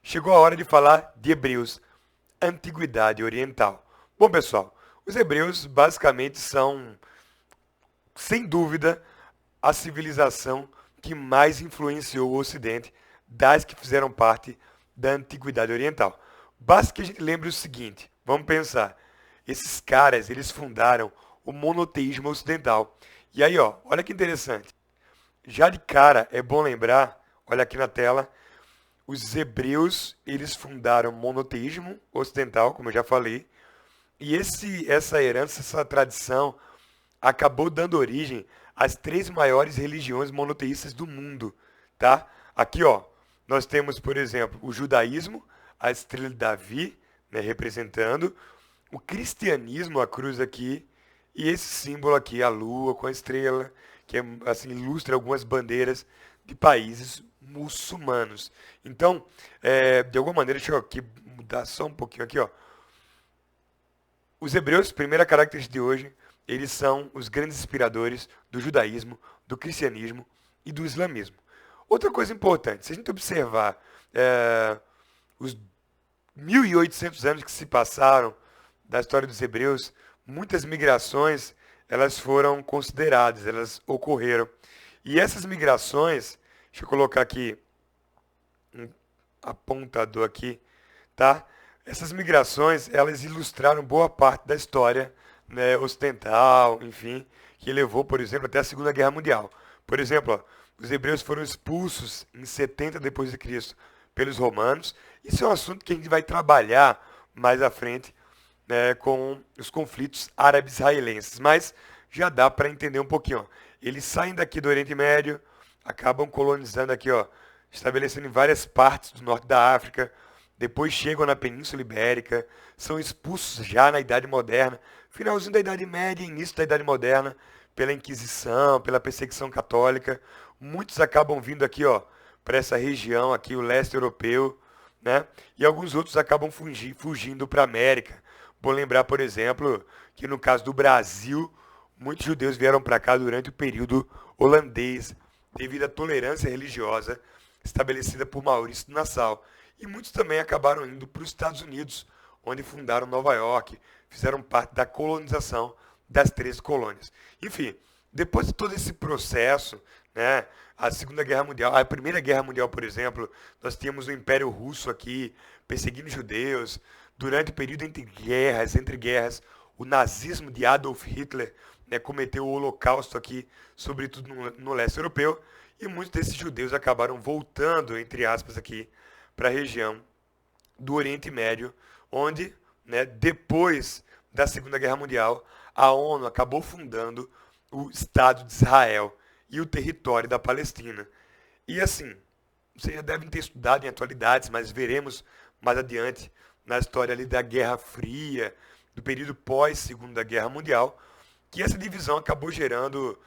chegou a hora de falar de Hebreus, Antiguidade Oriental. Bom, pessoal, os hebreus basicamente são, sem dúvida, a civilização que mais influenciou o Ocidente das que fizeram parte da Antiguidade Oriental. Basta que a gente lembre o seguinte, vamos pensar, esses caras, eles fundaram o monoteísmo ocidental. E aí, ó, olha que interessante. Já de cara, é bom lembrar, olha aqui na tela, os hebreus, eles fundaram o monoteísmo ocidental, como eu já falei, e essa herança, essa tradição, acabou dando origem às três maiores religiões monoteístas do mundo, tá? Aqui, ó, nós temos, por exemplo, o judaísmo, a estrela de Davi, né, representando, o cristianismo, a cruz aqui, e esse símbolo aqui, a lua com a estrela, que assim ilustra algumas bandeiras de países muçulmanos. Então, de alguma maneira, deixa eu aqui mudar só um pouquinho aqui, ó. Os hebreus, primeira característica de hoje, eles são os grandes inspiradores do judaísmo, do cristianismo e do islamismo. Outra coisa importante, se a gente observar os 1.800 anos que se passaram da história dos hebreus, muitas migrações elas foram consideradas, elas ocorreram. E essas migrações, deixa eu colocar aqui um apontador aqui, tá? Essas migrações, elas ilustraram boa parte da história, né, ocidental, enfim, que levou, por exemplo, até a Segunda Guerra Mundial. Por exemplo, ó, os hebreus foram expulsos em 70 depois de Cristo pelos romanos. Isso é um assunto que a gente vai trabalhar mais à frente, né, com os conflitos árabe-israelenses, mas já dá para entender um pouquinho. Ó. Eles saem daqui do Oriente Médio, acabam colonizando aqui, ó, estabelecendo em várias partes do norte da África, depois chegam na Península Ibérica, são expulsos já na Idade Moderna, finalzinho da Idade Média, início da Idade Moderna, pela Inquisição, pela perseguição católica. Muitos acabam vindo aqui, ó, para essa região aqui, o leste europeu, né? E alguns outros acabam fugindo para a América. Bom lembrar, por exemplo, que no caso do Brasil, muitos judeus vieram para cá durante o período holandês, devido à tolerância religiosa estabelecida por Maurício de Nassau. E muitos também acabaram indo para os Estados Unidos, onde fundaram Nova York, fizeram parte da colonização das 13 colônias. Enfim, depois de todo esse processo, né, a Segunda Guerra Mundial, a Primeira Guerra Mundial, por exemplo, nós tínhamos o Império Russo aqui, perseguindo judeus. Durante o período entre guerras, o nazismo de Adolf Hitler, né, cometeu o Holocausto aqui, sobretudo no leste europeu, e muitos desses judeus acabaram voltando, entre aspas, aqui para a região do Oriente Médio, onde, né, depois da Segunda Guerra Mundial, a ONU acabou fundando o Estado de Israel e o território da Palestina. E assim, vocês já devem ter estudado em atualidades, mas veremos mais adiante na história ali da Guerra Fria, do período pós-Segunda Guerra Mundial, que essa divisão acabou gerando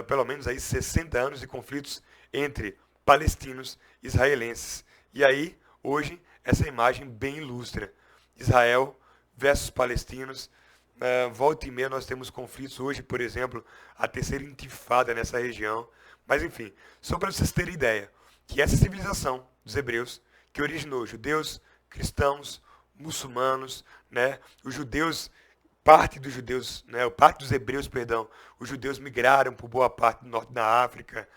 pelo menos aí 60 anos de conflitos entre palestinos e israelenses. E aí, hoje, essa imagem bem ilustra. Israel versus palestinos. Volta e meia nós temos conflitos hoje, por exemplo, a terceira intifada nessa região. Mas enfim, só para vocês terem ideia, que essa civilização dos hebreus, que originou judeus, cristãos, muçulmanos, né, os judeus, parte dos judeus, né, parte dos hebreus, perdão, os judeus migraram por boa parte do norte da África,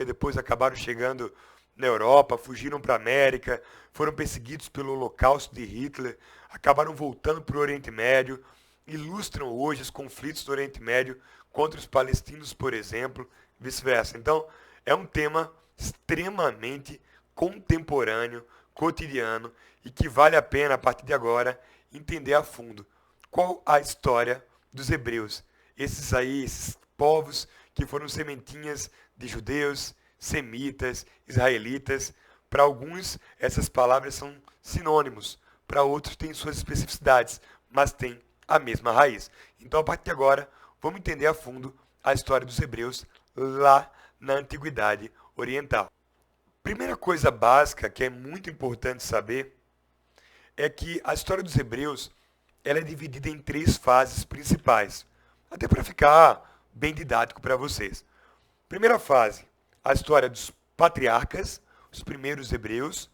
depois acabaram chegando na Europa, fugiram para a América, foram perseguidos pelo Holocausto de Hitler, acabaram voltando para o Oriente Médio, ilustram hoje os conflitos do Oriente Médio contra os palestinos, por exemplo, vice-versa. Então, é um tema extremamente contemporâneo, cotidiano, e que vale a pena, a partir de agora, entender a fundo qual a história dos hebreus. Esses aí, esses povos que foram sementinhas de judeus, semitas, israelitas. Para alguns, essas palavras são sinônimos. Para outros, têm suas especificidades, mas têm a mesma raiz. Então, a partir de agora, vamos entender a fundo a história dos hebreus lá na Antiguidade Oriental. Primeira coisa básica que é muito importante saber é que a história dos hebreus ela é dividida em três fases principais. Até para ficar bem didático para vocês. Primeira fase, a história dos patriarcas, os primeiros hebreus.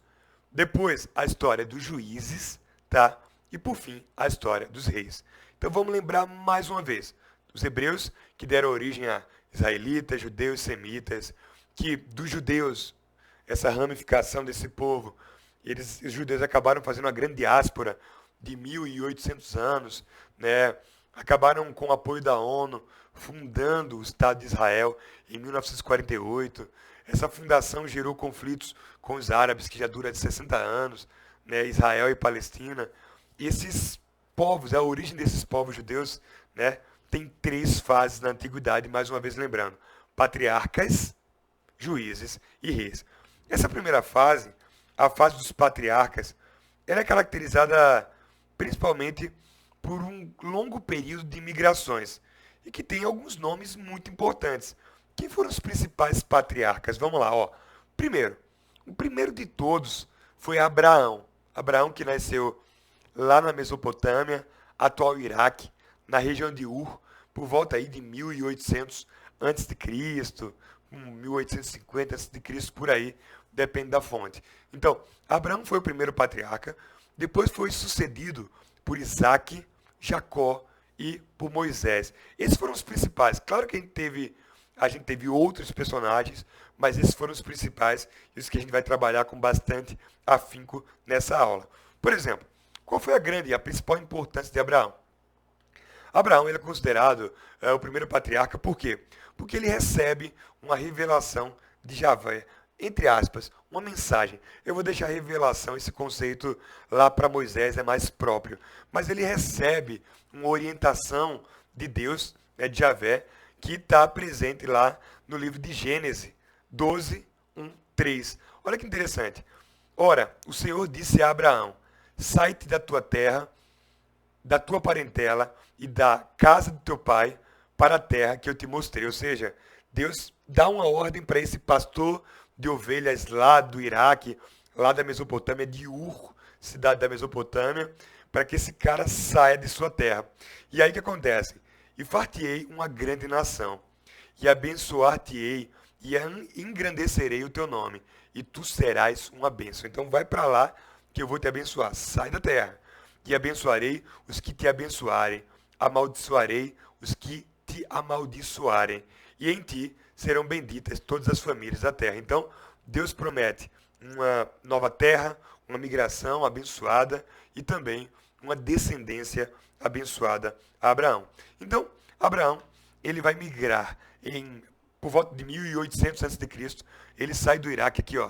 Depois, a história dos juízes, tá? E por fim, a história dos reis. Então vamos lembrar mais uma vez. Os hebreus que deram origem a israelitas, judeus, semitas, que dos judeus, essa ramificação desse povo, os judeus acabaram fazendo uma grande diáspora de 1.800 anos, né? Acabaram com o apoio da ONU, fundando o Estado de Israel em 1948. Essa fundação gerou conflitos com os árabes, que já dura de 60 anos, né? Israel e Palestina. E esses povos, a origem desses povos judeus, né? Tem três fases na antiguidade, mais uma vez lembrando: patriarcas, juízes e reis. Essa primeira fase, a fase dos patriarcas, ela é caracterizada principalmente por um longo período de migrações e que tem alguns nomes muito importantes. Quem foram os principais patriarcas? Vamos lá, ó. Primeiro, o primeiro de todos foi Abraão. Abraão que nasceu lá na Mesopotâmia, atual Iraque, na região de Ur, por volta aí de 1800 a.C., 1850 a.C., por aí, depende da fonte. Então, Abraão foi o primeiro patriarca, depois foi sucedido por Isaac, Jacó e por Moisés. Esses foram os principais. Claro que a gente teve outros personagens, mas esses foram os principais e os que a gente vai trabalhar com bastante afinco nessa aula. Por exemplo, qual foi a principal importância de Abraão? Abraão ele é considerado o primeiro patriarca, por quê? Porque ele recebe uma revelação de Javé, entre aspas, uma mensagem. Eu vou deixar a revelação, esse conceito lá para Moisés é mais próprio. Mas ele recebe uma orientação de Deus, né, de Javé, que está presente lá no livro de Gênesis 12, 1, 3. Olha que interessante. Ora, o Senhor disse a Abraão: sai-te da tua terra, da tua parentela e da casa do teu pai para a terra que eu te mostrei. Ou seja, Deus dá uma ordem para esse pastor de ovelhas lá do Iraque, lá da Mesopotâmia, de Ur, cidade da Mesopotâmia, para que esse cara saia de sua terra. E aí o que acontece? E far-te-ei uma grande nação, e abençoar-te-ei, e engrandecerei o teu nome, e tu serás uma bênção. Então vai para lá, que eu vou te abençoar. Sai da terra. E abençoarei os que te abençoarem, amaldiçoarei os que te amaldiçoarem, e em ti serão benditas todas as famílias da terra. Então, Deus promete uma nova terra, uma migração abençoada e também uma descendência abençoada a Abraão. Então, Abraão, ele vai migrar por volta de 1800 a.C., ele sai do Iraque aqui, ó,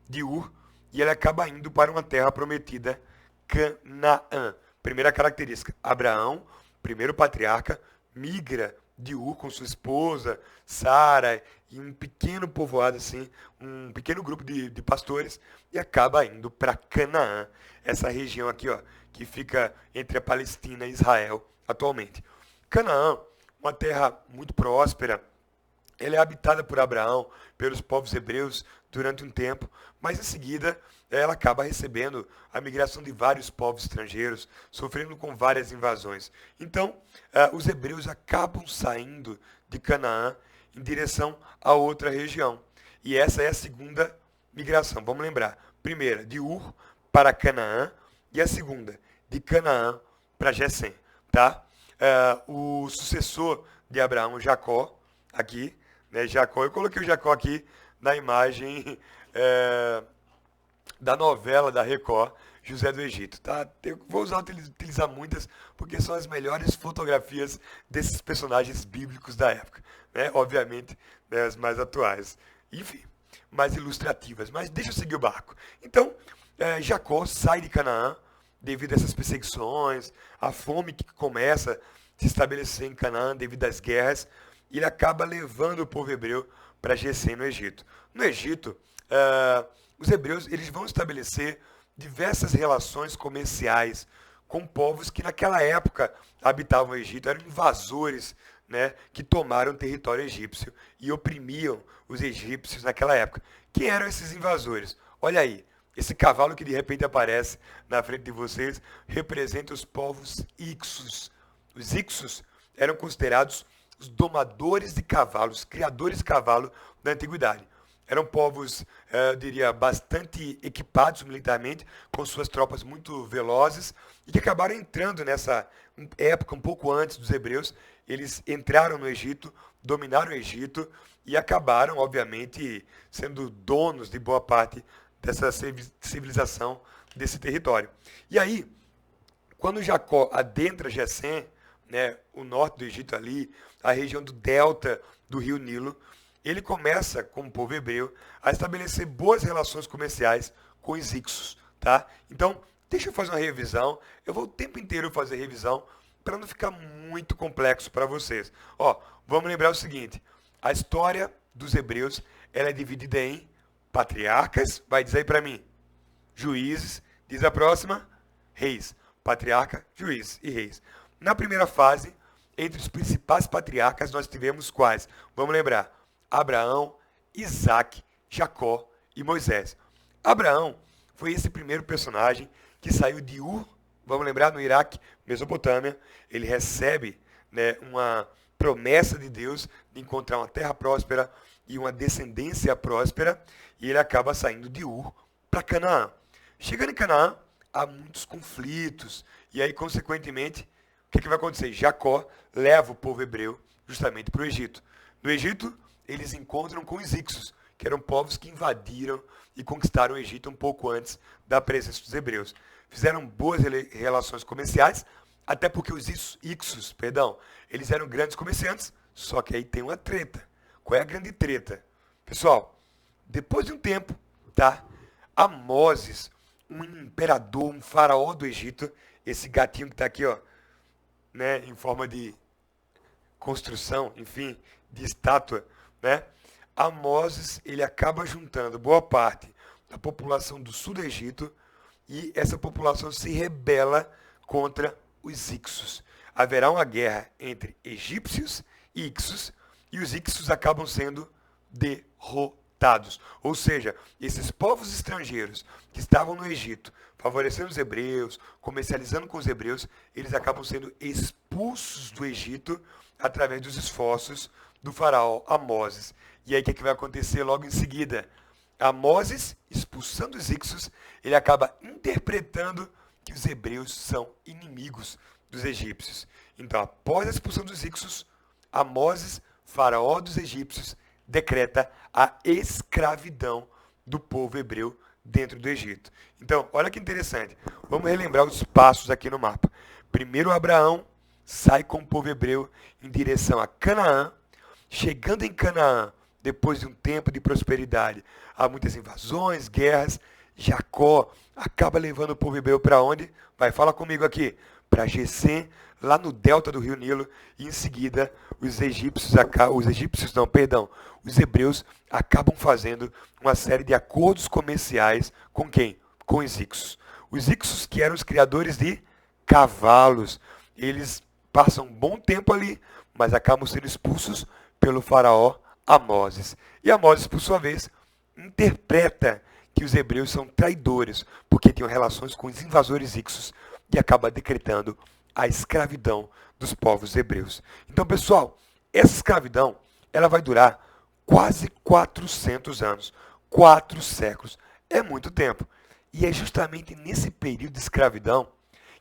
de Ur, e ele acaba indo para uma terra prometida, Canaã. Primeira característica, Abraão, primeiro patriarca, migra de Ur com sua esposa, Sara, e um pequeno povoado assim, um pequeno grupo de pastores, e acaba indo para Canaã, essa região aqui, ó, que fica entre a Palestina e Israel atualmente. Canaã, uma terra muito próspera, ela é habitada por Abraão, pelos povos hebreus durante um tempo, mas em seguida ela acaba recebendo a migração de vários povos estrangeiros, sofrendo com várias invasões. Então, os hebreus acabam saindo de Canaã em direção a outra região. E essa é a segunda migração. Vamos lembrar. Primeira, de Ur para Canaã, e a segunda, de Canaã para Gesem. Tá? O sucessor de Abraão, Jacó, aqui, né, Jacó, eu coloquei o Jacó aqui na imagem da novela da Record, José do Egito. Tá? Eu vou utilizar muitas, porque são as melhores fotografias desses personagens bíblicos da época. Né? Obviamente, né, as mais atuais. Enfim, mais ilustrativas. Mas deixa eu seguir o barco. Então, Jacó sai de Canaã devido a essas perseguições, a fome que começa a se estabelecer em Canaã devido às guerras, e ele acaba levando o povo hebreu para Gesem, no Egito. No Egito, os hebreus eles vão estabelecer diversas relações comerciais com povos que naquela época habitavam o Egito, eram invasores, né, que tomaram o território egípcio e oprimiam os egípcios naquela época. Quem eram esses invasores? Olha aí, esse cavalo que de repente aparece na frente de vocês representa os povos Ixos. Os Ixos eram considerados os domadores de cavalos, criadores de cavalo da antiguidade. Eram povos, eu diria, bastante equipados militarmente, com suas tropas muito velozes, e que acabaram entrando nessa época, um pouco antes dos hebreus. Eles entraram no Egito, dominaram o Egito e acabaram, obviamente, sendo donos de boa parte dessa civilização, desse território. E aí, quando Jacó adentra Gesem, né, o norte do Egito ali, a região do delta do rio Nilo, ele começa, com o povo hebreu, a estabelecer boas relações comerciais com os Ixos, tá? Então, deixa eu fazer uma revisão. Eu vou o tempo inteiro fazer revisão para não ficar muito complexo para vocês. Ó, vamos lembrar o seguinte: a história dos hebreus, ela é dividida em patriarcas, vai dizer aí para mim, juízes, diz a próxima, reis. Patriarca, juiz e reis. Na primeira fase, entre os principais patriarcas, nós tivemos quais? Vamos lembrar: Abraão, Isaac, Jacó e Moisés. Abraão foi esse primeiro personagem que saiu de Ur, vamos lembrar, no Iraque, Mesopotâmia. Ele recebe, né, uma promessa de Deus de encontrar uma terra próspera e uma descendência próspera, e ele acaba saindo de Ur para Canaã. Chegando em Canaã, há muitos conflitos, e aí, consequentemente, o que vai acontecer? Jacó leva o povo hebreu justamente para o Egito. No Egito, eles encontram com os Ixos, que eram povos que invadiram e conquistaram o Egito um pouco antes da presença dos hebreus. Fizeram boas relações comerciais, até porque os Ixos, eles eram grandes comerciantes, só que aí tem uma treta. Qual é a grande treta? Pessoal, depois de um tempo, tá? Amoses, um imperador, um faraó do Egito, esse gatinho que está aqui, ó, né, em forma de construção, enfim, de estátua, né? Amoses, ele acaba juntando boa parte da população do sul do Egito, e essa população se rebela contra os Ixos. Haverá uma guerra entre egípcios e Ixos, e os Ixos acabam sendo derrotados. Ou seja, esses povos estrangeiros que estavam no Egito, favorecendo os hebreus, comercializando com os hebreus, eles acabam sendo expulsos do Egito através dos esforços do faraó Amoses. E aí o que vai acontecer logo em seguida? Amoses, expulsando os Ixos, ele acaba interpretando que os hebreus são inimigos dos egípcios. Então, após a expulsão dos Ixos, Amoses, faraó dos egípcios, decreta a escravidão do povo hebreu dentro do Egito. Então, olha que interessante. Vamos relembrar os passos aqui no mapa. Primeiro, Abraão sai com o povo hebreu em direção a Canaã. Chegando em Canaã, depois de um tempo de prosperidade, há muitas invasões, guerras. Jacó acaba levando o povo hebreu para onde? Vai, fala comigo aqui. Para Gesem, lá no delta do rio Nilo, e em seguida os hebreus acabam fazendo uma série de acordos comerciais com quem? Com os Ixos. Os Ixos, que eram os criadores de cavalos, eles passam um bom tempo ali, mas acabam sendo expulsos pelo faraó Amoses. E Amoses, por sua vez, interpreta que os hebreus são traidores, porque tinham relações com os invasores Ixos, e acaba decretando a escravidão dos povos hebreus. Então, pessoal, essa escravidão, ela vai durar quase 400 anos. 4 séculos. É muito tempo. E é justamente nesse período de escravidão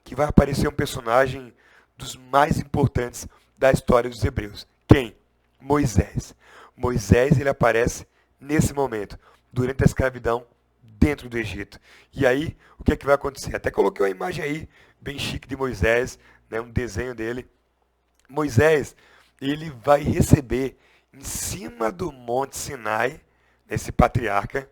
que vai aparecer um personagem dos mais importantes da história dos hebreus. Quem? Moisés. Moisés, ele aparece nesse momento, durante a escravidão dentro do Egito. E aí, o que é que vai acontecer? Até coloquei uma imagem aí, bem chique de Moisés, né, um desenho dele. Moisés, ele vai receber em cima do Monte Sinai, esse patriarca,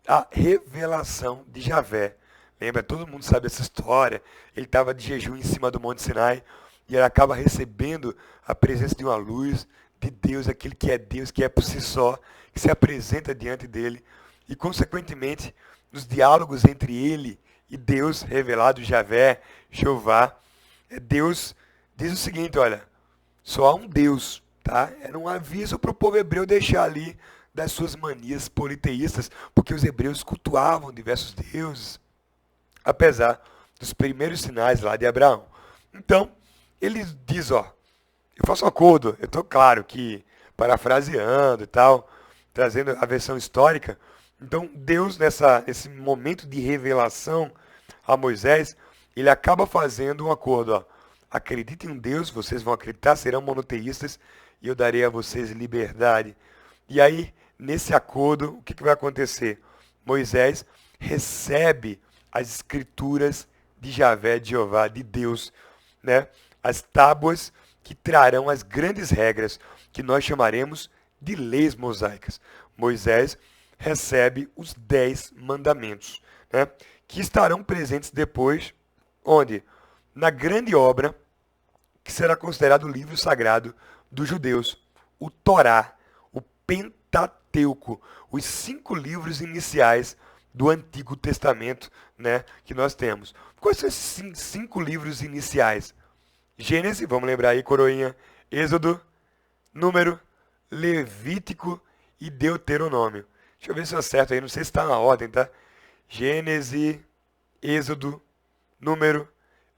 a revelação de Javé. Lembra? Todo mundo sabe essa história. Ele estava de jejum em cima do Monte Sinai e ele acaba recebendo a presença de uma luz de Deus, aquele que é Deus, que é por si só, que se apresenta diante dele. E, consequentemente, nos diálogos entre ele e Deus revelado, Javé, Jeová, Deus diz o seguinte: olha, só há um Deus, tá? Era um aviso para o povo hebreu deixar ali das suas manias politeístas, porque os hebreus cultuavam diversos deuses, apesar dos primeiros sinais lá de Abraão. Então, ele diz, ó, eu faço um acordo, eu estou claro que, parafraseando e tal, trazendo a versão histórica. Então, Deus, nesse momento de revelação a Moisés, ele acaba fazendo um acordo. Ó. Acreditem em Deus, vocês vão acreditar, serão monoteístas, e eu darei a vocês liberdade. E aí, nesse acordo, o que vai acontecer? Moisés recebe as escrituras de Javé, de Jeová, de Deus, né? As tábuas que trarão as grandes regras, que nós chamaremos de leis mosaicas. Moisés recebe os 10 mandamentos, né? Que estarão presentes depois, onde? Na grande obra, que será considerado o livro sagrado dos judeus, o Torá, o Pentateuco, os 5 livros iniciais do Antigo Testamento, né, que nós temos. Quais são esses 5 livros iniciais? Gênesis, vamos lembrar aí, coroinha, Êxodo, Número, Levítico e Deuteronômio. Deixa eu ver se eu acerto aí, não sei se está na ordem, tá? Gênesis, Êxodo, Número,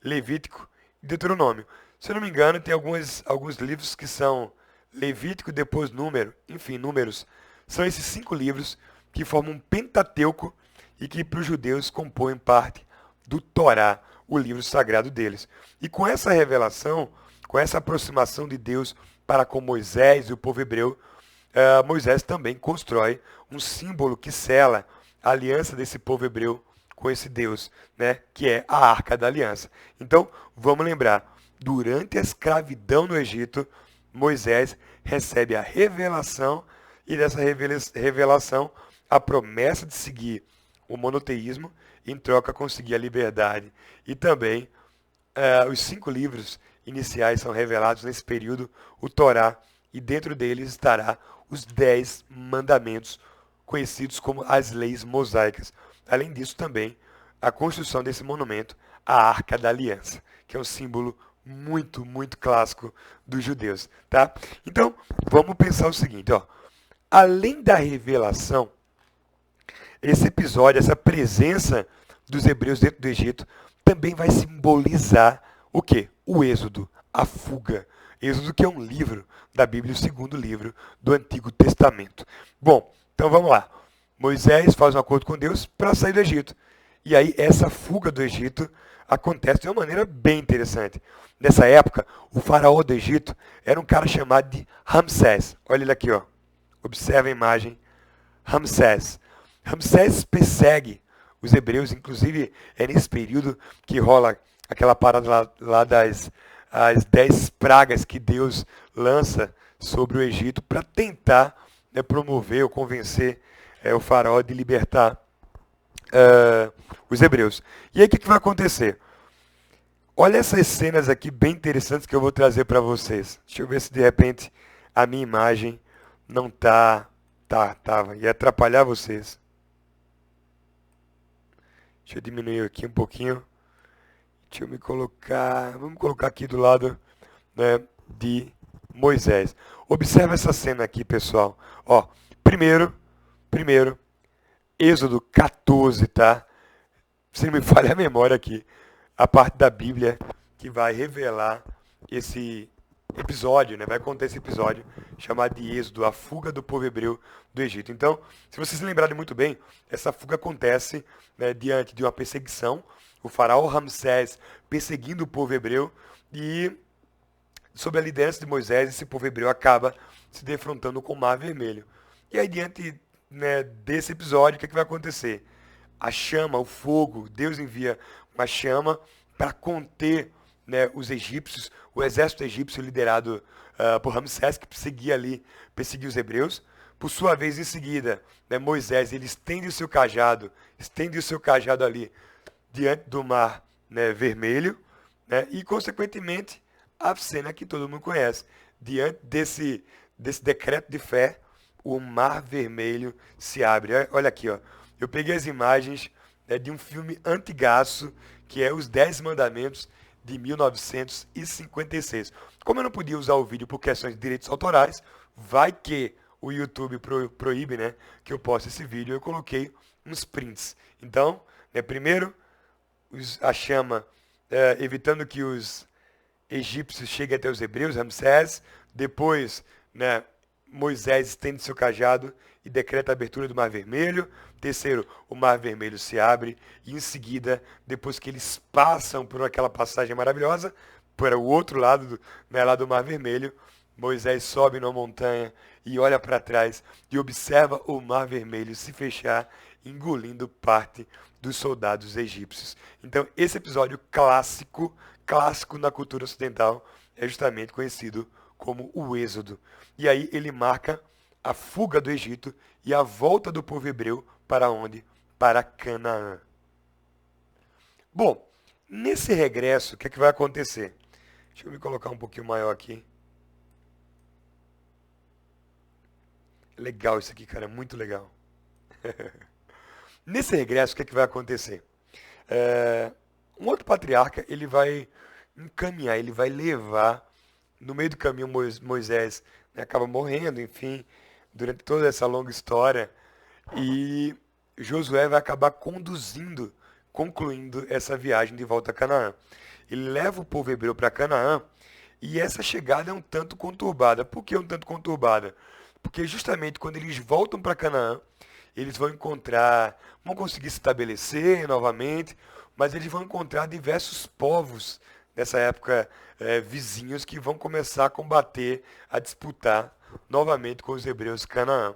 Levítico e Deuteronômio. Se eu não me engano, tem alguns livros que são Levítico, depois Número, enfim, Números. São esses 5 livros que formam um Pentateuco e que para os judeus compõem parte do Torá, o livro sagrado deles. E com essa revelação, com essa aproximação de Deus para com Moisés e o povo hebreu, Moisés também constrói um símbolo que sela a aliança desse povo hebreu com esse Deus, né, que é a Arca da Aliança. Então, vamos lembrar, durante a escravidão no Egito, Moisés recebe a revelação e dessa revelação a promessa de seguir o monoteísmo, em troca conseguir a liberdade. E também os 5 livros iniciais são revelados nesse período, o Torá, e dentro deles estará os 10 mandamentos, conhecidos como as leis mosaicas. Além disso também, a construção desse monumento, a Arca da Aliança, que é um símbolo muito, muito clássico dos judeus. Tá? Então, vamos pensar o seguinte, ó. Além da revelação, esse episódio, essa presença dos hebreus dentro do Egito, também vai simbolizar o quê? O Êxodo, a fuga. Êxodo, que é um livro da Bíblia, o segundo livro do Antigo Testamento. Bom, então vamos lá. Moisés faz um acordo com Deus para sair do Egito. E aí essa fuga do Egito acontece de uma maneira bem interessante. Nessa época, o faraó do Egito era um cara chamado de Ramsés. Olha ele aqui, ó. Observa a imagem. Ramsés. Ramsés persegue os hebreus, inclusive é nesse período que rola aquela parada lá das as 10 pragas que Deus lança sobre o Egito para tentar, né, promover ou convencer o faraó de libertar os hebreus. E aí o que vai acontecer? Olha essas cenas aqui bem interessantes que eu vou trazer para vocês. Deixa eu ver se de repente a minha imagem não tava, ia atrapalhar vocês. Deixa eu diminuir aqui um pouquinho. Deixa eu me colocar, vamos colocar aqui do lado, né, de Moisés. Observa essa cena aqui, pessoal. Ó, primeiro, Êxodo 14, tá? Se não me falha a memória aqui, a parte da Bíblia que vai revelar esse episódio, né? Vai contar esse episódio chamado de Êxodo, a fuga do povo hebreu do Egito. Então, se vocês se lembrarem muito bem, essa fuga acontece, né, diante de uma perseguição, o faraó Ramsés perseguindo o povo hebreu, e sob a liderança de Moisés, esse povo hebreu acaba se defrontando com o Mar Vermelho. E aí, diante, né, desse episódio, o que vai acontecer? A chama, o fogo, Deus envia uma chama para conter, né, os egípcios, o exército egípcio liderado por Ramsés, que perseguia os hebreus. Por sua vez, em seguida, né, Moisés, ele estende o seu cajado ali diante do Mar, né, Vermelho, né, e, consequentemente, a cena que todo mundo conhece. Diante desse decreto de fé, o Mar Vermelho se abre. Olha aqui, ó. Eu peguei as imagens, né, de um filme antigaço, que é Os 10 Mandamentos, de 1956. Como eu não podia usar o vídeo por questões de direitos autorais, vai que o YouTube proíbe, né, que eu poste esse vídeo, eu coloquei uns prints. Então, né, primeiro, a chama, evitando que os egípcios cheguem até os hebreus, Ramsés. Depois, né, Moisés estende seu cajado e decreta a abertura do Mar Vermelho. Terceiro, o Mar Vermelho se abre e em seguida, depois que eles passam por aquela passagem maravilhosa, para o outro lado, né, lá do Mar Vermelho, Moisés sobe numa montanha e olha para trás e observa o Mar Vermelho se fechar, engolindo parte dos soldados egípcios. Então, esse episódio clássico, clássico na cultura ocidental, é justamente conhecido como o Êxodo. E aí ele marca a fuga do Egito e a volta do povo hebreu para onde? Para Canaã. Bom, nesse regresso, o que é que vai acontecer? Deixa eu me colocar um pouquinho maior aqui. Legal isso aqui, cara, muito legal. Nesse regresso, o que é que vai acontecer? Um outro patriarca, ele vai encaminhar, ele vai levar, no meio do caminho Moisés, né, acaba morrendo, enfim, durante toda essa longa história, e Josué vai acabar concluindo essa viagem de volta a Canaã. Ele leva o povo hebreu para Canaã, e essa chegada é um tanto conturbada. Por que um tanto conturbada? Porque justamente quando eles voltam para Canaã, eles vão conseguir se estabelecer novamente, mas eles vão encontrar diversos povos nessa época vizinhos que vão começar a combater, a disputar novamente com os hebreus de Canaã.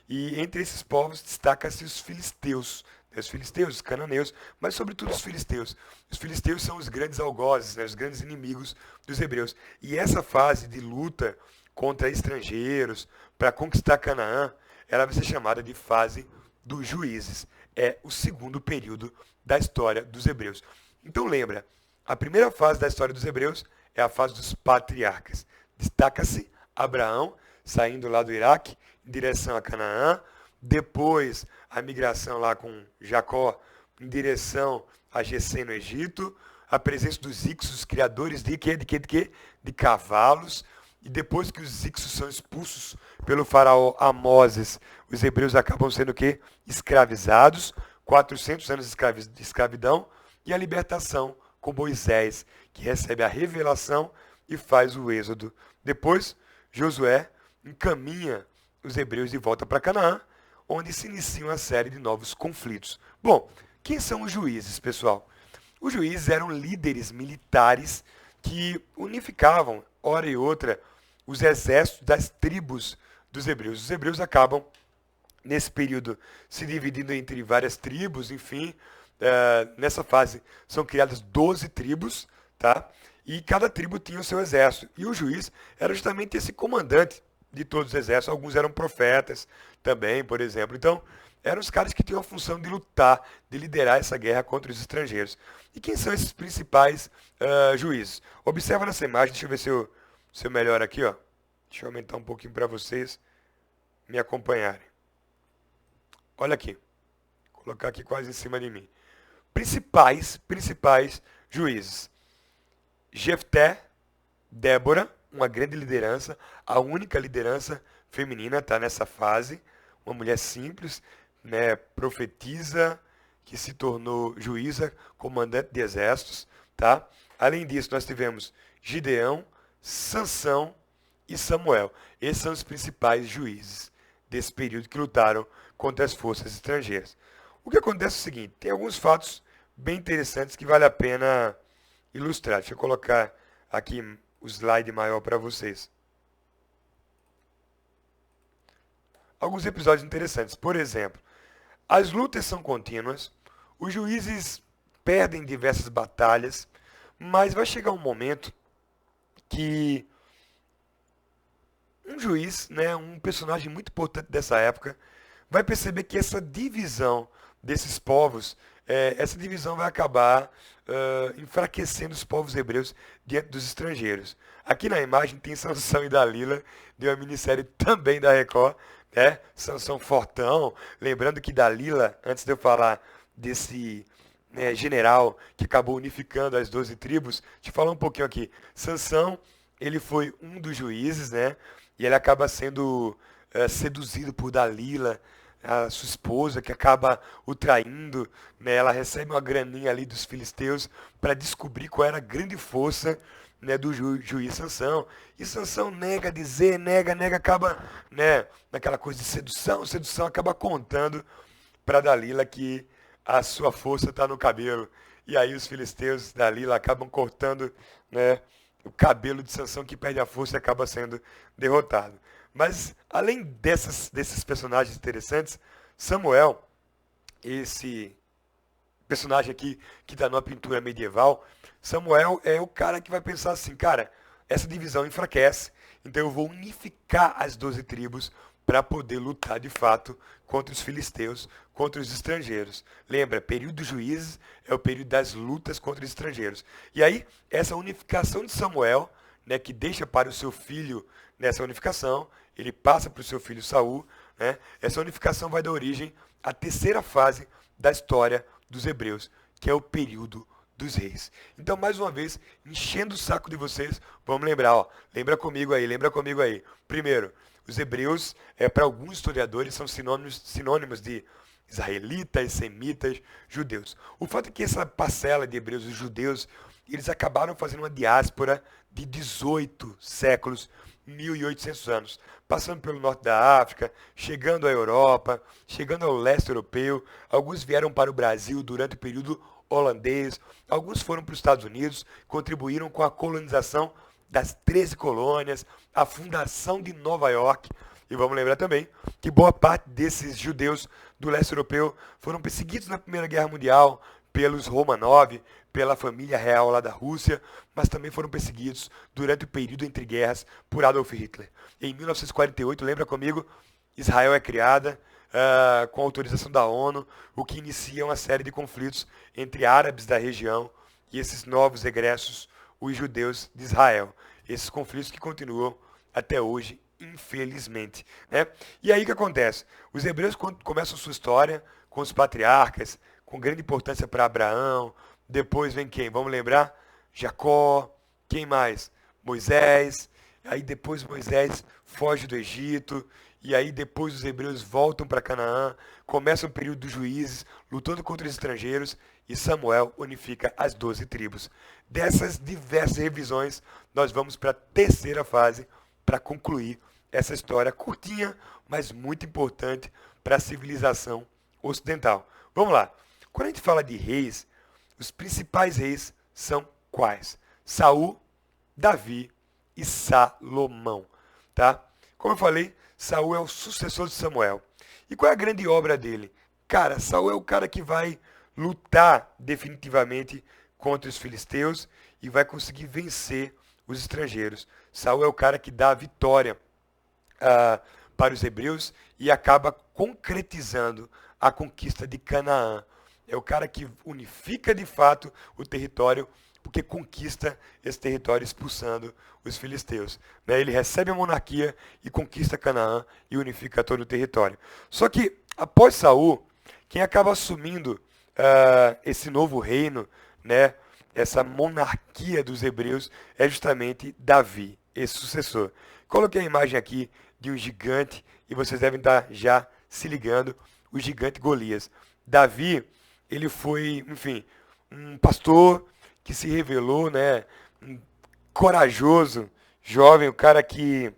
E entre esses povos destaca-se os filisteus, né? Os filisteus, os cananeus, mas sobretudo os filisteus. Os filisteus são os grandes algozes, né? Os grandes inimigos dos hebreus. E essa fase de luta contra estrangeiros para conquistar Canaã, ela vai ser chamada de fase dos juízes. É o segundo período da história dos hebreus. Então lembra, a primeira fase da história dos hebreus é a fase dos patriarcas. Destaca-se Abraão saindo lá do Iraque em direção a Canaã, depois a migração lá com Jacó em direção a Gesem no Egito, a presença dos Ixos, criadores de quê? De cavalos, e depois que os Ixos são expulsos pelo faraó Amoses, os hebreus acabam sendo o quê? Escravizados, 400 anos de escravidão, e a libertação com Moisés, que recebe a revelação e faz o êxodo. Depois, Josué encaminha os hebreus de volta para Canaã, onde se inicia uma série de novos conflitos. Bom, quem são os juízes, pessoal? Os juízes eram líderes militares que unificavam, hora e outra, os exércitos das tribos dos hebreus. Os hebreus acabam, nesse período, se dividindo entre várias tribos, enfim. Nessa fase são criadas 12 tribos, tá? E cada tribo tinha o seu exército. E o juiz era justamente esse comandante de todos os exércitos. Alguns eram profetas também, por exemplo. Então, eram os caras que tinham a função de lutar, de liderar essa guerra contra os estrangeiros. E quem são esses principais juízes? Observa nessa imagem, deixa eu ver se eu melhoro aqui, ó. Deixa eu aumentar um pouquinho para vocês me acompanharem. Olha aqui. Vou colocar aqui quase em cima de mim. Principais juízes. Jefté, Débora, uma grande liderança, a única liderança feminina está nessa fase, uma mulher simples, né, profetisa, que se tornou juíza, comandante de exércitos, tá? Além disso, nós tivemos Gideão, Sansão e Samuel. Esses são os principais juízes desse período que lutaram contra as forças estrangeiras. O que acontece é o seguinte, tem alguns fatos bem interessantes que vale a pena ilustrar. Deixa eu colocar aqui o slide maior para vocês. Alguns episódios interessantes. Por exemplo, as lutas são contínuas, os juízes perdem diversas batalhas, mas vai chegar um momento que um juiz, né, um personagem muito importante dessa época, vai perceber que essa divisão desses povos, essa divisão vai acabar enfraquecendo os povos hebreus diante dos estrangeiros. Aqui na imagem tem Sansão e Dalila, de uma minissérie também da Record, né? Sansão fortão, lembrando que Dalila, antes de eu falar desse general que acabou unificando as 12 tribos, te falar um pouquinho aqui. Sansão, ele foi um dos juízes, né? E ele acaba sendo seduzido por Dalila. a sua esposa que acaba o traindo, né? Ela recebe uma graninha ali dos filisteus para descobrir qual era a grande força, né, do juiz Sansão. E Sansão nega dizer, nega, acaba, né, naquela coisa de sedução, acaba contando para Dalila que a sua força está no cabelo. E aí os filisteus Dalila acabam cortando, né, o cabelo de Sansão, que perde a força e acaba sendo derrotado. Mas além desses personagens interessantes, Samuel, esse personagem aqui que está numa pintura medieval, Samuel é o cara que vai pensar assim, cara, essa divisão enfraquece, então eu vou unificar as 12 tribos para poder lutar de fato contra os filisteus, contra os estrangeiros. Lembra, período dos juízes é o período das lutas contra os estrangeiros. E aí, essa unificação de Samuel, né, que deixa para o seu filho nessa unificação, ele passa para o seu filho Saul, né, essa unificação vai dar origem à terceira fase da história dos hebreus, que é o período dos reis. Então, mais uma vez, enchendo o saco de vocês, vamos lembrar, ó, lembra comigo aí. Primeiro, os hebreus, para alguns historiadores, são sinônimos de israelitas, semitas, judeus. O fato é que essa parcela de hebreus, os judeus, eles acabaram fazendo uma diáspora de 18 séculos, 1.800 anos, passando pelo norte da África, chegando à Europa, chegando ao leste europeu. Alguns vieram para o Brasil durante o período holandês, alguns foram para os Estados Unidos, contribuíram com a colonização das 13 colônias, a fundação de Nova York. E vamos lembrar também que boa parte desses judeus do leste europeu foram perseguidos na Primeira Guerra Mundial pelos Romanov, pela família real lá da Rússia, mas também foram perseguidos durante o período entre guerras por Adolf Hitler. Em 1948, lembra comigo, Israel é criada com autorização da ONU, o que inicia uma série de conflitos entre árabes da região e esses novos egressos, os judeus de Israel. Esses conflitos que continuam até hoje, infelizmente, né? E aí o que acontece? Os hebreus começam sua história com os patriarcas, com grande importância para Abraão. Depois vem quem? Vamos lembrar? Jacó. Quem mais? Moisés. Aí depois Moisés foge do Egito. E aí depois os hebreus voltam para Canaã. Começa o período dos juízes, lutando contra os estrangeiros. E Samuel unifica as 12 tribos. Dessas diversas revisões, nós vamos para a terceira fase para concluir essa história curtinha, mas muito importante para a civilização ocidental. Vamos lá. Quando a gente fala de reis, os principais reis são quais? Saul, Davi e Salomão, tá? Como eu falei, Saul é o sucessor de Samuel. E qual é a grande obra dele? Cara, Saul é o cara que vai lutar definitivamente contra os filisteus e vai conseguir vencer os estrangeiros. Saul é o cara que dá a vitória para os hebreus e acaba concretizando a conquista de Canaã. É o cara que unifica de fato o território, porque conquista esse território expulsando os filisteus. Né? Ele recebe a monarquia e conquista Canaã e unifica todo o território. Só que, após Saul, quem acaba assumindo esse novo reino, né, essa monarquia dos hebreus, é justamente Davi, esse sucessor. Coloquei a imagem aqui de um gigante, e vocês devem estar já se ligando, o gigante Golias. Davi, ele foi, enfim, um pastor que se revelou, né, um corajoso, jovem, o cara que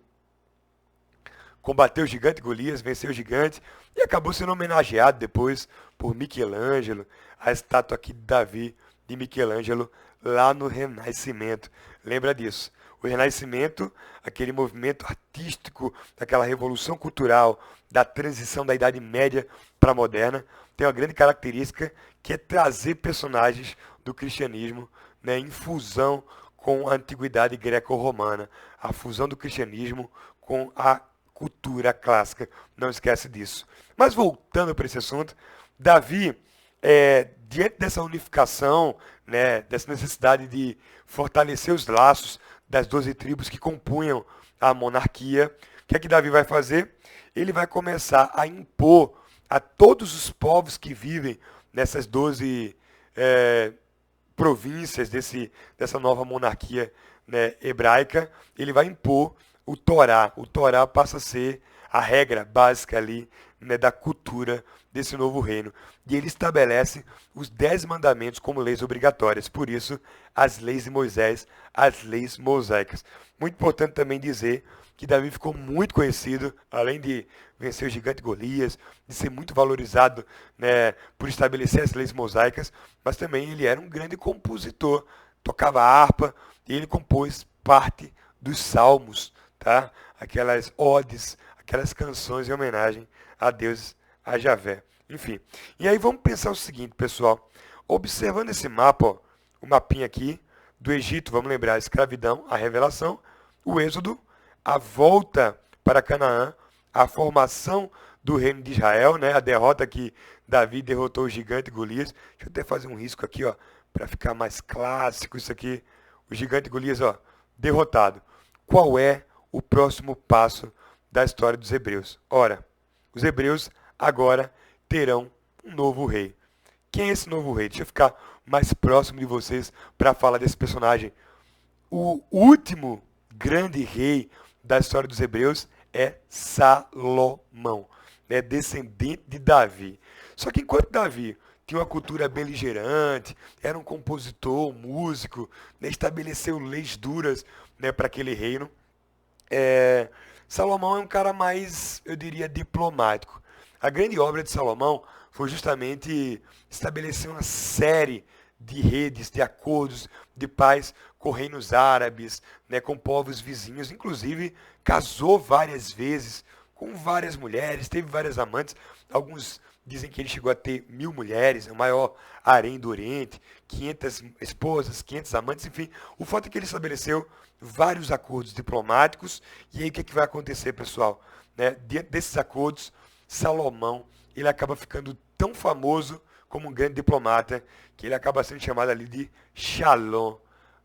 combateu o gigante Golias, venceu o gigante e acabou sendo homenageado depois por Michelangelo, a estátua aqui de Davi, de Michelangelo, lá no Renascimento. Lembra disso? O Renascimento, aquele movimento artístico, daquela revolução cultural, da transição da Idade Média para a Moderna, tem uma grande característica que é trazer personagens do cristianismo, né, em fusão com a antiguidade greco-romana, a fusão do cristianismo com a cultura clássica. Não esquece disso. Mas voltando para esse assunto, Davi, diante dessa unificação, né, dessa necessidade de fortalecer os laços das 12 tribos que compunham a monarquia, o que é que Davi vai fazer? Ele vai começar a impor a todos os povos que vivem nessas 12 províncias dessa nova monarquia, né, hebraica, ele vai impor o Torá. O Torá passa a ser a regra básica ali né, da cultura desse novo reino. E ele estabelece os 10 mandamentos como leis obrigatórias. Por isso, as leis de Moisés, as leis mosaicas. Muito importante também dizer que Davi ficou muito conhecido, além de vencer o gigante Golias, de ser muito valorizado, né, por estabelecer as leis mosaicas, mas também ele era um grande compositor, tocava harpa e ele compôs parte dos salmos, tá? Aquelas odes, aquelas canções em homenagem a Deus, a Javé. Enfim. E aí vamos pensar o seguinte, pessoal. Observando esse mapa, ó, o mapinha aqui do Egito, vamos lembrar, a escravidão, a revelação, o êxodo, a volta para Canaã, a formação do reino de Israel, né? A derrota que Davi derrotou o gigante Golias. Deixa eu até fazer um risco aqui, ó, para ficar mais clássico isso aqui. O gigante Golias, ó, derrotado. Qual é o próximo passo da história dos hebreus? Ora, os hebreus agora terão um novo rei. Quem é esse novo rei? Deixa eu ficar mais próximo de vocês para falar desse personagem. O último grande rei da história dos hebreus é Salomão, né, descendente de Davi. Só que enquanto Davi tinha uma cultura beligerante, era um compositor, um músico, né, estabeleceu leis duras, né, para aquele reino, é, Salomão é um cara mais, eu diria, diplomático. A grande obra de Salomão foi justamente estabelecer uma série de redes, de acordos de paz com reinos árabes, né, com povos vizinhos. Inclusive, casou várias vezes com várias mulheres, teve várias amantes. Alguns dizem que ele chegou a ter 1000 mulheres, o maior harém do Oriente, 500 esposas, 500 amantes, enfim. O fato é que ele estabeleceu vários acordos diplomáticos. E aí o que, é que vai acontecer, pessoal? Né? Diante desses acordos, Salomão ele acaba ficando tão famoso como um grande diplomata que ele acaba sendo chamado ali de Shalom,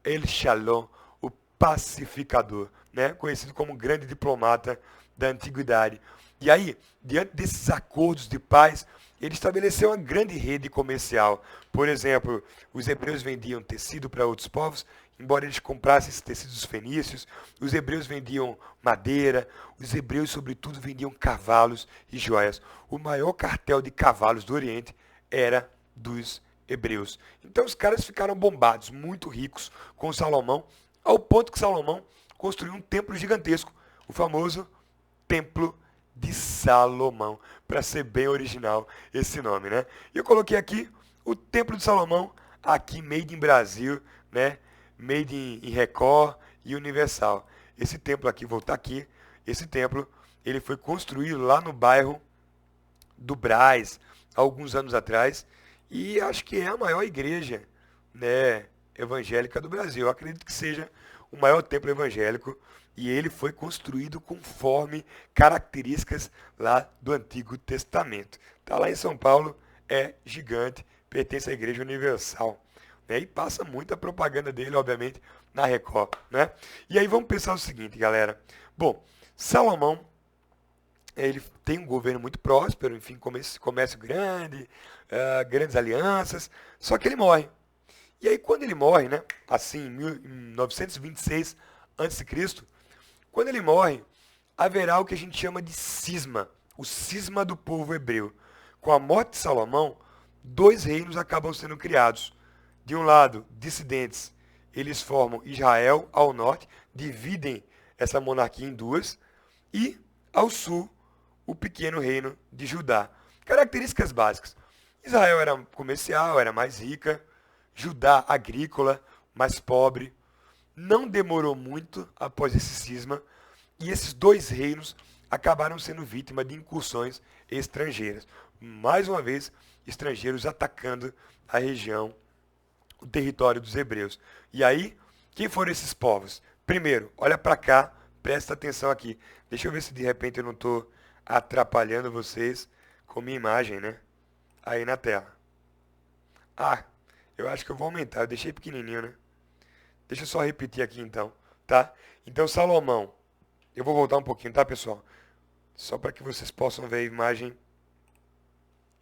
El Shalom, o pacificador, né? Conhecido como um grande diplomata da antiguidade. E aí, diante desses acordos de paz, ele estabeleceu uma grande rede comercial. Por exemplo, os hebreus vendiam tecido para outros povos, embora eles comprassem esses tecidos dos fenícios. Os hebreus vendiam madeira, os hebreus, sobretudo, vendiam cavalos e joias. O maior cartel de cavalos do Oriente era dos hebreus. Então os caras ficaram bombados, muito ricos com Salomão, ao ponto que Salomão construiu um templo gigantesco, o famoso Templo de Salomão, para ser bem original esse nome, né? E eu coloquei aqui o Templo de Salomão, aqui made in Brasil, né? Made in Record e Universal. Esse templo aqui, vou voltar aqui, esse templo, ele foi construído lá no bairro do Brás, há alguns anos atrás, e acho que é a maior igreja, né, evangélica do Brasil. Eu acredito que seja o maior templo evangélico, e ele foi construído conforme características lá do Antigo Testamento. Está lá em São Paulo, é gigante, pertence à Igreja Universal. Né, e passa muita propaganda dele, obviamente, na Record. Né? E aí vamos pensar o seguinte, galera. Bom, Salomão, ele tem um governo muito próspero, enfim, comércio grande, grandes alianças, só que ele morre. E aí quando ele morre, né, assim, em 926 a.C., quando ele morre, haverá o que a gente chama de cisma, o cisma do povo hebreu. Com a morte de Salomão, 2 reinos acabam sendo criados. De um lado, dissidentes, eles formam Israel ao norte, dividem essa monarquia em 2, e ao sul, o pequeno reino de Judá. Características básicas. Israel era comercial, era mais rica. Judá agrícola, mais pobre. Não demorou muito após esse cisma e esses 2 reinos acabaram sendo vítimas de incursões estrangeiras. Mais uma vez, estrangeiros atacando a região, o território dos hebreus. E aí, quem foram esses povos? Primeiro, olha para cá, presta atenção aqui. Deixa eu ver se de repente eu não estou atrapalhando vocês com minha imagem, né? Aí na tela. Ah, eu acho que eu vou aumentar. Eu deixei pequenininho, né? Deixa eu só repetir aqui então, tá? Então Salomão, eu vou voltar um pouquinho, tá, pessoal? Só para que vocês possam ver a imagem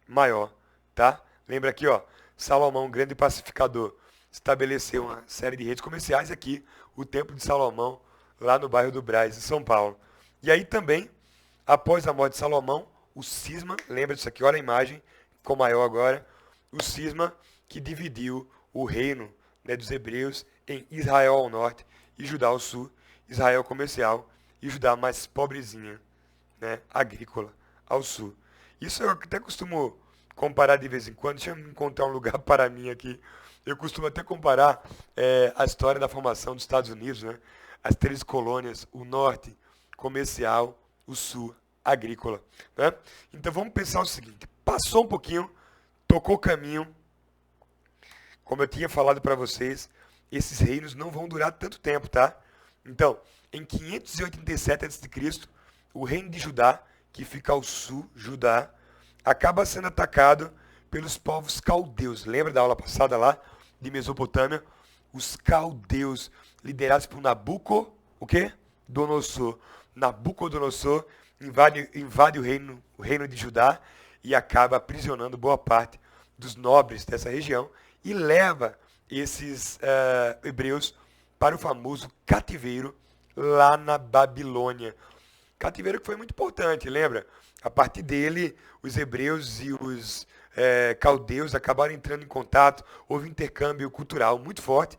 maior, tá? Lembra aqui, ó, Salomão, grande pacificador, estabeleceu uma série de redes comerciais aqui, o Templo de Salomão, lá no bairro do Brás, em São Paulo. E aí também, após a morte de Salomão, o cisma, lembra disso aqui, olha a imagem, ficou maior agora, o cisma que dividiu o reino, né, dos hebreus em Israel ao norte e Judá ao sul, Israel comercial e Judá mais pobrezinha, né, agrícola ao sul. Isso eu até costumo comparar de vez em quando, deixa eu encontrar um lugar para mim aqui. Eu costumo até comparar a história da formação dos Estados Unidos, né? As três colônias, o norte comercial, o sul agrícola, né? Então vamos pensar o seguinte, passou um pouquinho, tocou o caminho, como eu tinha falado para vocês, esses reinos não vão durar tanto tempo, tá? Então, em 587 a.C., o reino de Judá, que fica ao sul, Judá, acaba sendo atacado pelos povos caldeus. Lembra da aula passada lá de Mesopotâmia? Os caldeus, liderados por Nabucodonosor, o quê? Donosor. Nabucodonosor invade o reino de Judá e acaba aprisionando boa parte dos nobres dessa região e leva esses hebreus para o famoso cativeiro lá na Babilônia. Cativeiro que foi muito importante, lembra? A partir dele, os hebreus e os caldeus acabaram entrando em contato, houve um intercâmbio cultural muito forte,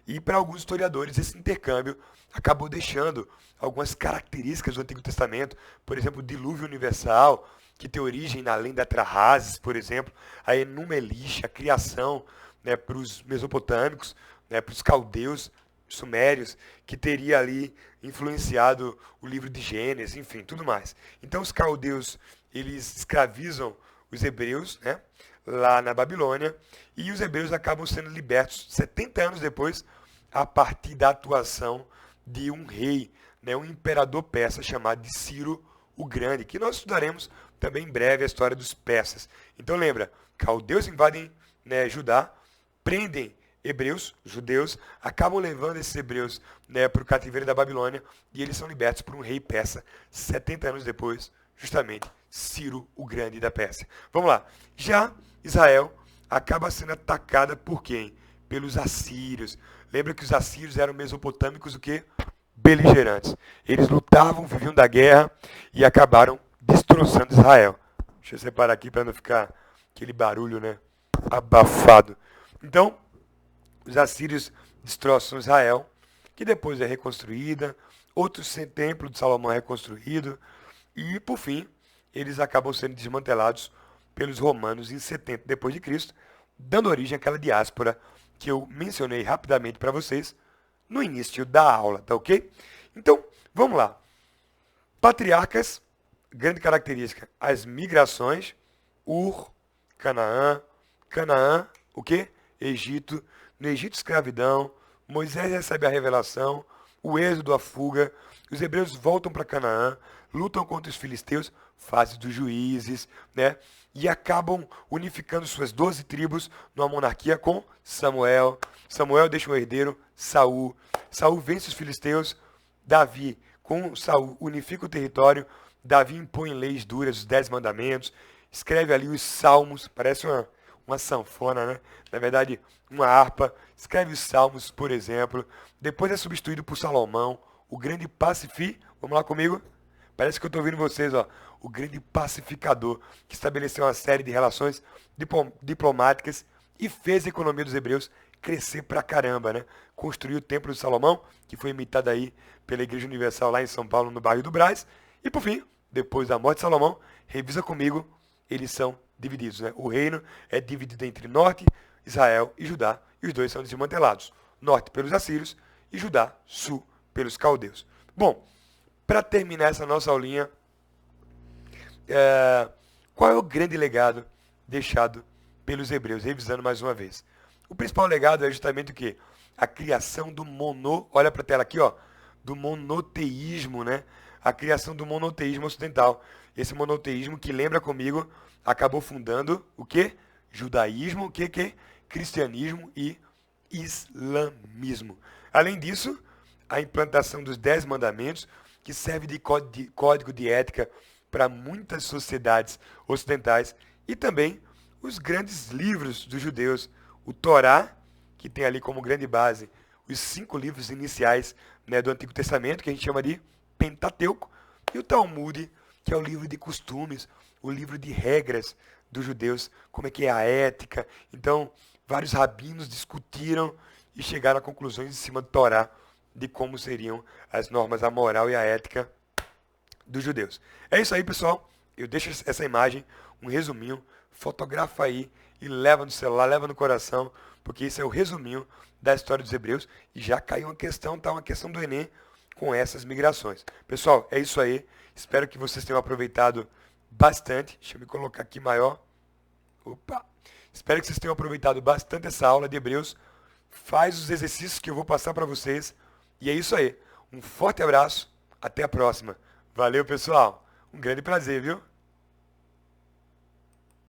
e para alguns historiadores esse intercâmbio acabou deixando algumas características do Antigo Testamento, por exemplo, o dilúvio universal, que tem origem na lenda Atrahasis, por exemplo, a Enuma Elish, a criação, né, para os mesopotâmicos, né, para os caldeus, sumérios, que teria ali influenciado o livro de Gênesis, enfim, tudo mais. Então os caldeus, eles escravizam os hebreus, né, lá na Babilônia, e os hebreus acabam sendo libertos 70 anos depois, a partir da atuação de um rei, né, um imperador persa chamado de Ciro o Grande, que nós estudaremos também em breve a história dos persas. Então lembra, caldeus invadem, né, Judá, prendem hebreus, judeus, acabam levando esses hebreus, né, para o cativeiro da Babilônia e eles são libertos por um rei persa 70 anos depois, justamente Ciro o Grande da Pérsia. Vamos lá. Já Israel acaba sendo atacada por quem? Pelos assírios. Lembra que os assírios eram mesopotâmicos o quê? Beligerantes. Eles lutavam, viviam da guerra e acabaram destroçando Israel. Deixa eu separar aqui para não ficar aquele barulho, né, abafado. Então, os assírios destroçam Israel, que depois é reconstruída, outros templo de Salomão é reconstruído, e, por fim, eles acabam sendo desmantelados pelos romanos em 70 depois de Cristo, dando origem àquela diáspora que eu mencionei rapidamente para vocês no início da aula, tá ok? Então, vamos lá. Patriarcas, grande característica, as migrações, Ur, Canaã, o quê? Egito, no Egito escravidão, Moisés recebe a revelação, o êxodo, a fuga, os hebreus voltam para Canaã, lutam contra os filisteus, fase dos juízes, né? E acabam unificando suas 12 tribos numa monarquia com Samuel. Samuel deixa um herdeiro, Saul. Saul vence os filisteus, Davi, com Saul, unifica o território, Davi impõe leis duras, os 10 mandamentos, escreve ali os salmos, parece uma sanfona, né? Na verdade, uma harpa, escreve os salmos, por exemplo. Depois é substituído por Salomão, o grande vamos lá comigo? Parece que eu estou ouvindo vocês, ó. O grande pacificador, que estabeleceu uma série de relações diplomáticas e fez a economia dos hebreus crescer pra caramba, né? Construiu o Templo de Salomão, que foi imitado aí pela Igreja Universal lá em São Paulo, no bairro do Brás. E por fim, depois da morte de Salomão, revisa comigo, eles são divididos, né? O reino é dividido entre Norte, Israel e Judá, e os dois são desmantelados. Norte pelos assírios e Judá, Sul pelos caldeus. Bom, para terminar essa nossa aulinha, qual é o grande legado deixado pelos hebreus? Revisando mais uma vez. O principal legado é justamente o quê? A criação do olha para a tela aqui, ó, do monoteísmo, né? A criação do monoteísmo ocidental. Esse monoteísmo que, lembra comigo, acabou fundando o quê? Judaísmo, o quê? Cristianismo e islamismo. Além disso, a implantação dos 10 mandamentos, que serve de código de ética para muitas sociedades ocidentais, e também os grandes livros dos judeus, o Torá, que tem ali como grande base os 5 livros iniciais, né, do Antigo Testamento, que a gente chama de Pentateuco, e o Talmud, que é o livro de costumes, o livro de regras dos judeus, como é que é a ética. Então, vários rabinos discutiram e chegaram a conclusões em cima do Torá de como seriam as normas, a moral e a ética dos judeus. É isso aí, pessoal. Eu deixo essa imagem, um resuminho, fotografa aí e leva no celular, leva no coração, porque esse é o resuminho da história dos hebreus. E já caiu uma questão, tá? Uma questão do Enem com essas migrações. Pessoal, é isso aí. Espero que vocês tenham aproveitado bastante. Deixa eu me colocar aqui maior. Opa! Espero que vocês tenham aproveitado bastante essa aula de Hebreus. Faz os exercícios que eu vou passar para vocês. E é isso aí. Um forte abraço. Até a próxima. Valeu, pessoal. Um grande prazer, viu?